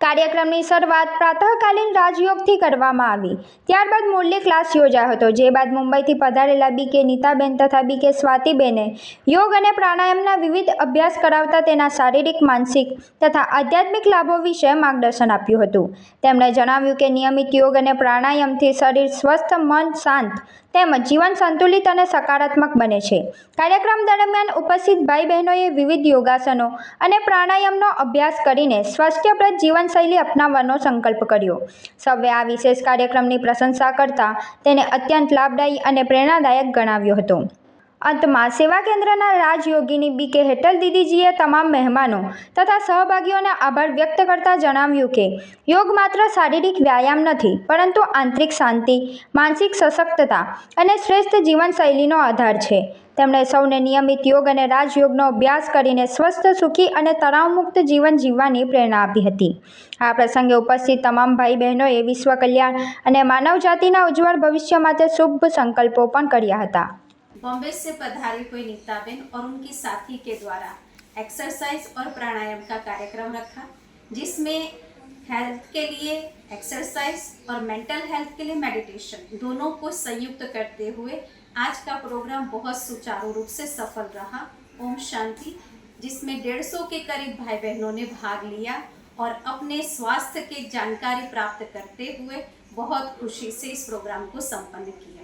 કાર્યક્રમની શરૂઆત પ્રાતઃકાલીન રાજયોગથી કરવામાં આવી। ત્યારબાદ મુરલી ક્લાસ યોજાયો હતો, જે બાદ મુંબઈથી પધારેલા બી.કે. નીતાબેન તથા બી.કે. સ્વાતિબેને યોગ અને પ્રાણાયામના વિવિધ અભ્યાસ કરાવતા તેના શારીરિક, માનસિક તથા આધ્યાત્મિક લાભો વિશે માર્ગદર્શન આપ્યું હતું। તેમણે જણાવ્યું કે નિયમિત યોગ અને પ્રાણાયામથી શરીર સ્વસ્થ, મન શાંત તેમજ જીવન સંતુલિત અને સકારાત્મક બને છે। કાર્યક્રમ દરમિયાન ઉપસ્થિત ભાઈ બહેનોએ વિવિધ યોગાસનો અને પ્રાણાયામનો અભ્યાસ કરીને સ્વાસ્થ્યપ્રદ જીવનશૈલી અપનાવવાનો સંકલ્પ કર્યો। સૌએ આ વિશેષ કાર્યક્રમની પ્રશંસા કરતા તેને અત્યંત લાભદાયી અને પ્રેરણાદાયક ગણાવ્યો હતો। અંતમાં સેવા કેન્દ્રના રાજયોગિની બી.કે. હેતલ દીદીજીએ તમામ મહેમાનો તથા સહભાગીઓને આભાર વ્યક્ત કરતા જણાવ્યું કે યોગ માત્ર શારીરિક વ્યાયામ નથી, પરંતુ આંતરિક શાંતિ, માનસિક સશક્તતા અને શ્રેષ્ઠ જીવનશૈલીનો આધાર છે। તેમણે સૌને નિયમિત યોગ અને રાજયોગનો અભ્યાસ કરીને સ્વસ્થ, સુખી અને તણાવમુક્ત જીવન જીવવાની પ્રેરણા આપી હતી। આ પ્રસંગે ઉપસ્થિત તમામ ભાઈ બહેનોએ વિશ્વ કલ્યાણ અને માનવજાતિના ઉજ્જવળ ભવિષ્ય માટે શુભ संकल्पों પણ કર્યા હતા। बॉम्बे से पधारी हुई नीताबेन और उनकी साथी के द्वारा एक्सरसाइज और प्राणायाम का कार्यक्रम रखा, जिसमें हेल्थ के लिए एक्सरसाइज और मेंटल हेल्थ के लिए मेडिटेशन दोनों को संयुक्त करते हुए आज का प्रोग्राम बहुत सुचारू रूप से सफल रहा। ओम शांति। जिसमें 150 के करीब भाई बहनों ने भाग लिया और अपने स्वास्थ्य की जानकारी प्राप्त करते हुए बहुत खुशी से इस प्रोग्राम को संपन्न किया।